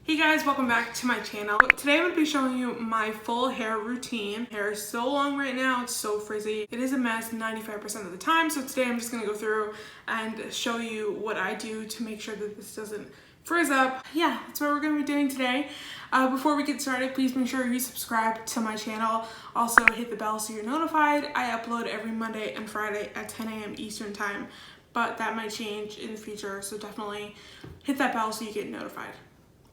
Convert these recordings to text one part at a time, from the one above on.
Hey guys, welcome back to my channel. Today I'm going to be showing you my full hair routine. Hair is so long right now, it's so frizzy. It is a mess 95% of the time, so today I'm just going to go through and show you what I do to make sure that this doesn't frizz up. Yeah, that's what we're going to be doing today. Before we get started, please make sure you subscribe to my channel. Also hit the bell so you're notified. I upload every Monday and Friday at 10 a.m. Eastern time, but that might change in the future, so definitely hit that bell so you get notified.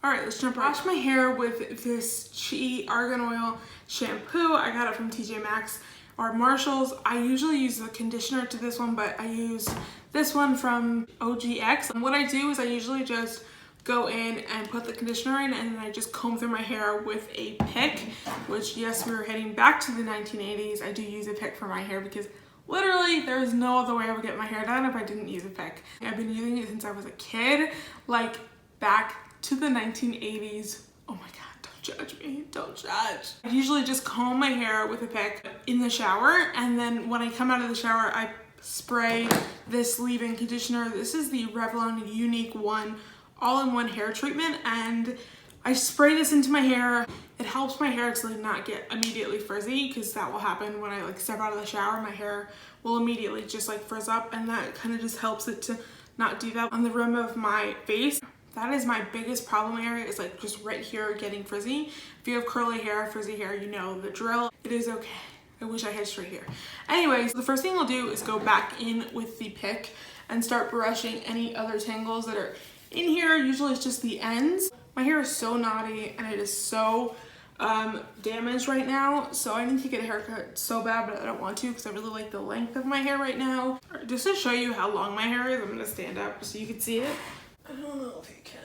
Alright, let's jump right. Wash my hair with this Shea argan oil shampoo. I got it from TJ Maxx or Marshalls. I usually use the conditioner to this one, but I use this one from OGX. And what I do is I usually just go in and put the conditioner in, and then I just comb through my hair with a pick, which, yes, we were heading back to the 1980s. I do use a pick for my hair because literally there is no other way I would get my hair done if I didn't use a pick. I've been using it since I was a kid, like back to the 1980s. Oh my god, don't judge me, don't judge. I usually just comb my hair with a pick in the shower, and then when I come out of the shower, I spray this leave-in conditioner. This is the Revlon uniq one all-in-one hair treatment, and I spray this into my hair. It helps my hair to not get immediately frizzy, because that will happen when I step out of the shower. My hair will immediately just frizz up, and that kind of just helps it to not do that on the rim of my face. That is my biggest problem area, is just right here getting frizzy. If you have curly hair, frizzy hair, you know the drill. It is okay. I wish I had straight hair. Anyways, the first thing I'll do is go back in with the pick and start brushing any other tangles that are in here. Usually it's just the ends. My hair is so knotty and it is so damaged right now, so I need to get a haircut so bad, but I don't want to because I really like the length of my hair right now. Just to show you how long my hair is, I'm gonna stand up so you can see it. I don't know if you can,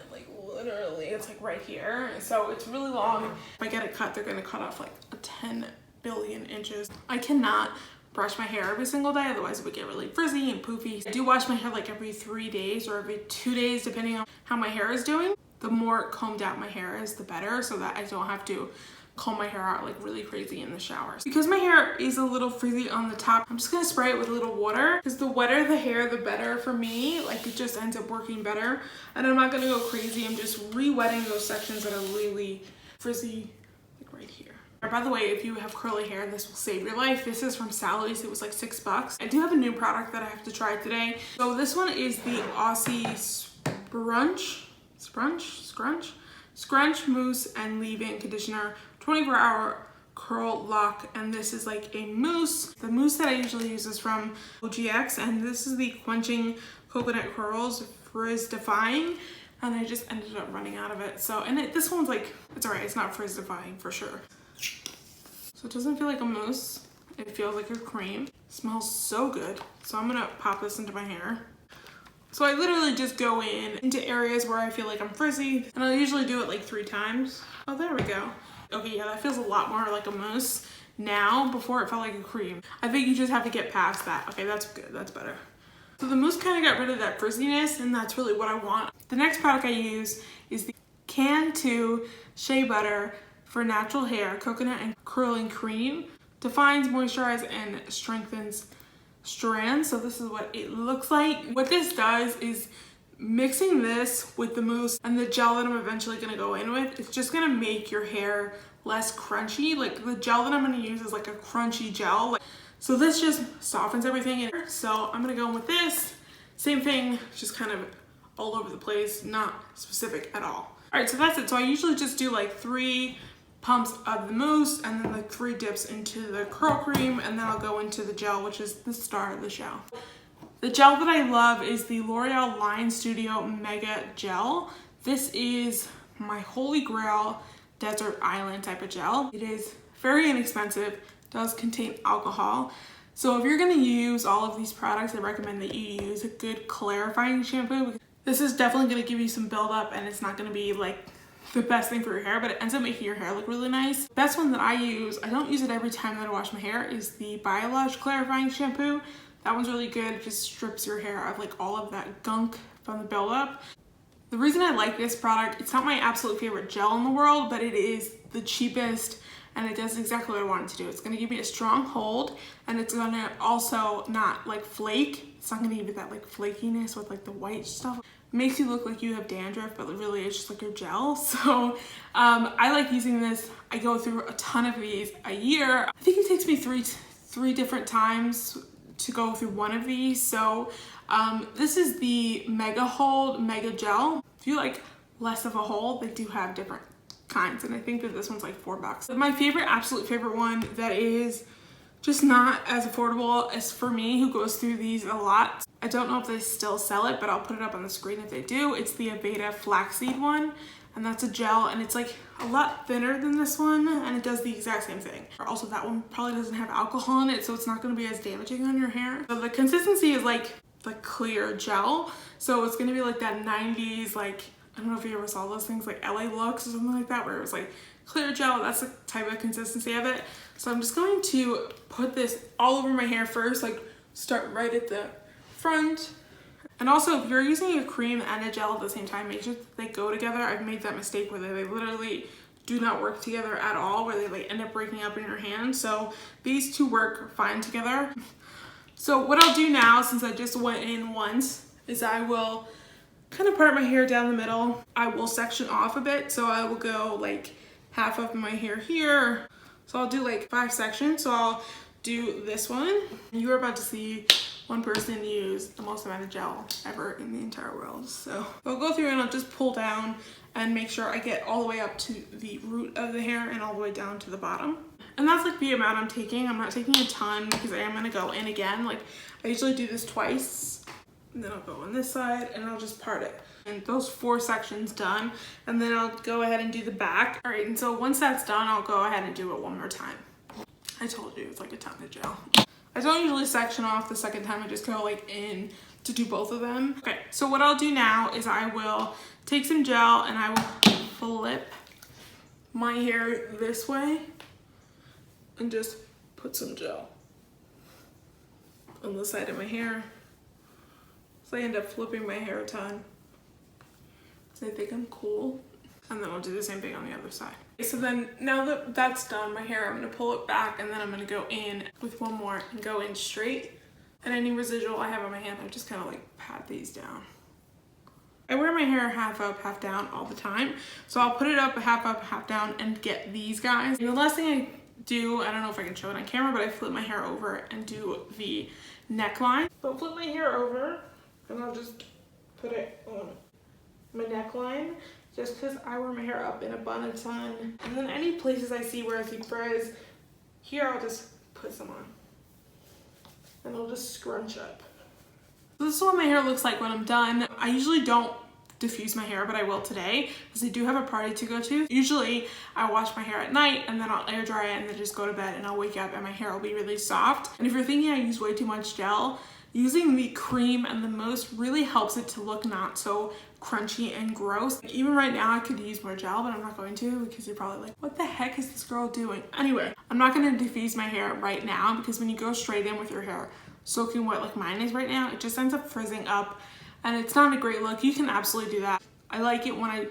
literally, it's right here. So it's really long. If I get it cut, they're gonna cut off 10 billion inches. I cannot brush my hair every single day, otherwise it would get really frizzy and poofy. I do wash my hair every 3 days or every 2 days, depending on how my hair is doing. The more combed out my hair is, the better, so that I don't have to comb my hair out really crazy in the showers. Because my hair is a little frizzy on the top, I'm just gonna spray it with a little water, because the wetter the hair, the better for me. It just ends up working better. And I'm not gonna go crazy. I'm just re-wetting those sections that are really frizzy, right here. By the way, if you have curly hair, this will save your life. This is from Sally's. It was $6. I do have a new product that I have to try today. So this one is the Aussie Scrunch Mousse and Leave-In Conditioner 24-hour curl lock, and this is a mousse. The mousse that I usually use is from OGX, and this is the Quenching Coconut Curls Frizz Defying, and I just ended up running out of it. So, and this one's it's alright, it's not frizz defying for sure. So it doesn't feel like a mousse, it feels like a cream. It smells so good. So I'm gonna pop this into my hair. So I literally just go into areas where I feel like I'm frizzy, and I'll usually do it 3 times. Oh, there we go. Okay, yeah, that feels a lot more like a mousse now. Before it felt like a cream. I think you just have to get past that. Okay, that's good, that's better. So the mousse kind of got rid of that frizziness, and that's really what I want. The next product I use is the Cantu Shea Butter for Natural Hair Coconut and Curling Cream. Defines, moisturizes, and strengthens strands. So this is what it looks like. What this does is mixing this with the mousse and the gel that I'm eventually going to go in with, it's just going to make your hair less crunchy. The gel that I'm going to use is a crunchy gel. So this just softens everything in. So I'm going to go in with this. Same thing, just kind of all over the place, not specific at all. Alright, so that's it. So I usually just do 3 pumps of the mousse and then 3 dips into the curl cream, and then I'll go into the gel, which is the star of the show. The gel that I love is the L'Oreal Line Studio Mega Gel. This is my holy grail desert island type of gel. It is very inexpensive, does contain alcohol. So if you're gonna use all of these products, I recommend that you use a good clarifying shampoo. This is definitely gonna give you some buildup, and it's not gonna be the best thing for your hair, but it ends up making your hair look really nice. The best one that I use, I don't use it every time that I wash my hair, is the Biolage Clarifying Shampoo. That one's really good. It just strips your hair of all of that gunk from the buildup. The reason I like this product, it's not my absolute favorite gel in the world, but it is the cheapest, and it does exactly what I want it to do. It's gonna give me a strong hold, and it's gonna also not flake. It's not gonna give you that flakiness with the white stuff. makes you look like you have dandruff, but really it's just like your gel. So I like using this. I go through a ton of these a year. I think it takes me three different times to go through one of these. So this is the Mega Hold Mega Gel. If you like less of a hold, they do have different kinds, and I think that this one's like $4. My favorite, absolute favorite one that is just not as affordable as for me, who goes through these a lot. I don't know if they still sell it, but I'll put it up on the screen if they do. It's the Aveda Flaxseed one, and that's a gel, and it's like a lot thinner than this one, and it does the exact same thing. Also, that one probably doesn't have alcohol in it, so it's not going to be as damaging on your hair. So the consistency is like clear gel, so it's going to be like that 90s, like, I don't know if you ever saw those things like LA Looks or something like that, where it was like clear gel. That's the type of consistency of it. So I'm just going to put this all over my hair first, like start right at the front. And also, if you're using a cream and a gel at the same time, make sure that they go together. I've made that mistake where they literally do not work together at all, where they like end up breaking up in your hand. So these two work fine together. So what I'll do now, since I just went in once, is I will kind of part my hair down the middle. I will section off a bit, so I will go like half of my hair here. So I'll do like 5 sections. So I'll do this one. You are about to see one person use the most amount of gel ever in the entire world. So I'll go through and I'll just pull down and make sure I get all the way up to the root of the hair and all the way down to the bottom. And that's like the amount I'm taking. I'm not taking a ton because I am gonna go in again. Like I usually do this twice, and then I'll go on this side and I'll just part it. And those 4 sections done, and then I'll go ahead and do the back. All right, and so once that's done, I'll go ahead and do it one more time. I told you it's like a ton of gel. I don't usually section off the second time. I just go like in to do both of them. Okay, so what I'll do now is I will take some gel and I will flip my hair this way and just put some gel on the side of my hair. So I end up flipping my hair a ton. So I think I'm cool. And then I'll do the same thing on the other side. So then now that that's done, my hair, I'm gonna pull it back and then I'm gonna go in with one more and go in straight. And any residual I have on my hand, I just kind of like pat these down. I wear my hair half up, half down all the time. So I'll put it up, half down, and get these guys. And the last thing I do, I don't know if I can show it on camera, but I flip my hair over and do the neckline. So I'll flip my hair over and I'll just put it on my neckline, just because I wear my hair up in a bun a ton. And then any places I see where I see frizz, here I'll just put some on. And I'll just scrunch up. So this is what my hair looks like when I'm done. I usually don't diffuse my hair, but I will today because I do have a party to go to. Usually I wash my hair at night and then I'll air dry it and then just go to bed, and I'll wake up and my hair will be really soft. And if you're thinking I use way too much gel, using the cream and the mousse really helps it to look not so crunchy and gross. Even right now I could use more gel, but I'm not going to because you're probably like, what the heck is this girl doing? Anyway, I'm not going to diffuse my hair right now because when you go straight in with your hair soaking wet like mine is right now, it just ends up frizzing up and it's not a great look. You can absolutely do that. I like it when I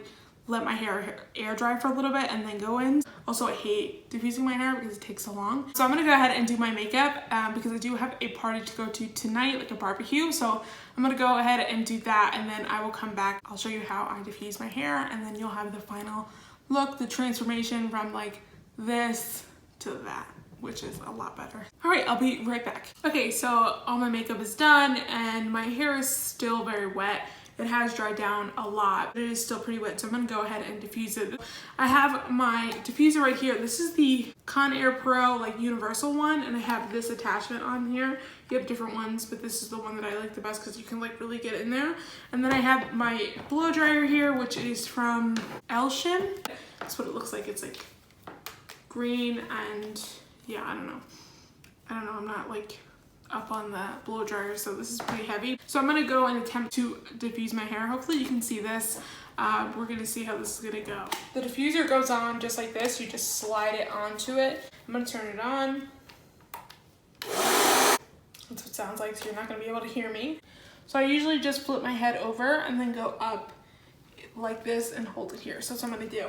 let my hair air dry for a little bit and then go in. Also, I hate diffusing my hair because it takes so long. So I'm gonna go ahead and do my makeup because I do have a party to go to tonight, like a barbecue. So I'm gonna go ahead and do that, and then I will come back. I'll show you how I diffuse my hair, and then you'll have the final look, the transformation from like this to that, which is a lot better. All right, I'll be right back. Okay, so all my makeup is done and my hair is still very wet. It has dried down a lot, but it is still pretty wet, so I'm gonna go ahead and diffuse it. I have my diffuser right here. This is the Conair Pro, like universal one, and I have this attachment on here. You have different ones, but this is the one that I like the best because you can like really get in there. And then I have my blow dryer here, which is from Elshim. That's what it looks like. It's like green and yeah, I don't know, I'm not like up on the blow dryer, so this is pretty heavy. So I'm gonna go and attempt to diffuse my hair. Hopefully you can see this. We're gonna see how this is gonna go. The diffuser goes on just like this. You just slide it onto it. I'm gonna turn it on. That's what it sounds like, so you're not gonna be able to hear me. So I usually just flip my head over and then go up like this and hold it here. So that's what I'm gonna do.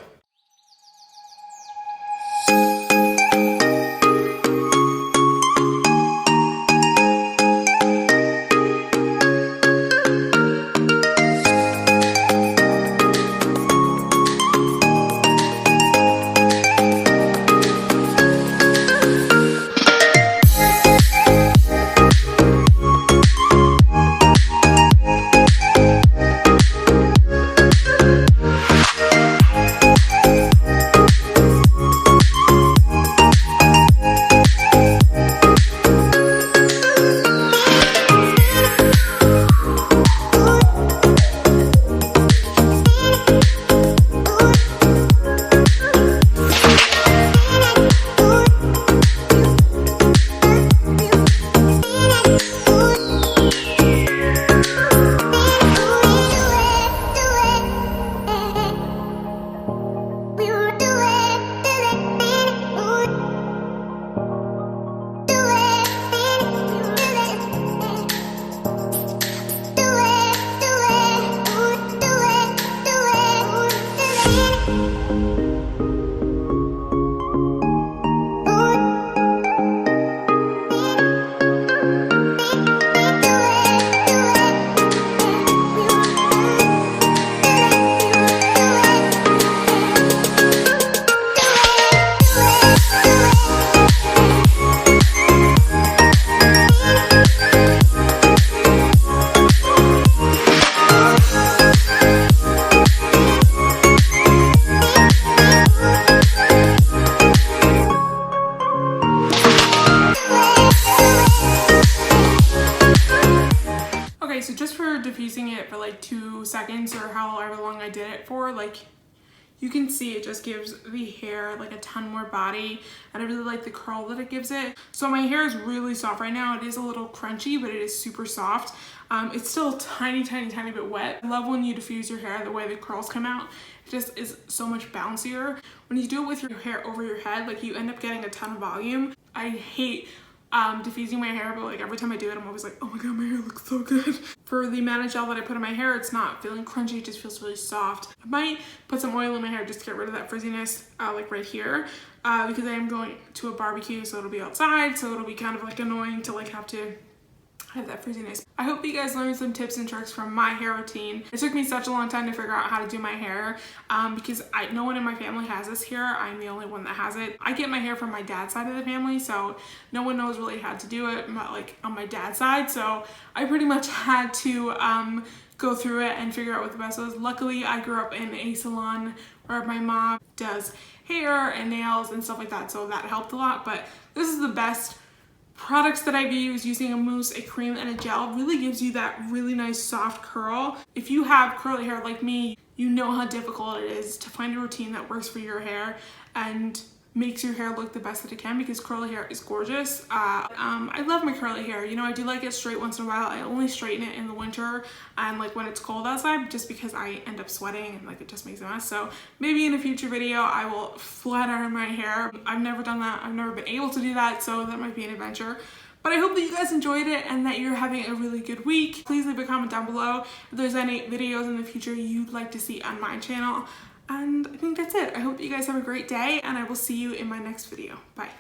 So just for diffusing it for like 2 seconds or however long I did it for, like you can see it just gives the hair like a ton more body, and I really like the curl that it gives it. So my hair is really soft right now. It is a little crunchy, but it is super soft. It's still tiny bit wet. I love when you diffuse your hair, the way the curls come out. It just is so much bouncier. When you do it with your hair over your head, like you end up getting a ton of volume. I hate diffusing my hair, but like every time I do it, I'm always like, oh my god, my hair looks so good. For the amount of gel that I put in my hair, it's not feeling crunchy, it just feels really soft. I might put some oil in my hair just to get rid of that frizziness, like right here, because I am going to a barbecue, so it'll be outside, so it'll be kind of like annoying to like have to have that frizziness. I hope you guys learned some tips and tricks from my hair routine. It took me such a long time to figure out how to do my hair because no one in my family has this hair. I'm the only one that has it. I get my hair from my dad's side of the family, so no one knows really how to do it, like on my dad's side. So I pretty much had to go through it and figure out what the best was. Luckily, I grew up in a salon where my mom does hair and nails and stuff like that, so that helped a lot. But this is the best products that I've used, using a mousse, a cream, and a gel. Really gives you that really nice soft curl. If you have curly hair like me, you know how difficult it is to find a routine that works for your hair and makes your hair look the best that it can, because curly hair is gorgeous. I love my curly hair. You know, I do like it straight once in a while. I only straighten it in the winter and like when it's cold outside, just because I end up sweating and like it just makes a mess. So maybe in a future video I will flat iron my hair. I've never done that. I've never been able to do that, so that might be an adventure. But I hope that you guys enjoyed it and that you're having a really good week. Please leave a comment down below if there's any videos in the future you'd like to see on my channel. And I think that's it. I hope that you guys have a great day, and I will see you in my next video. Bye.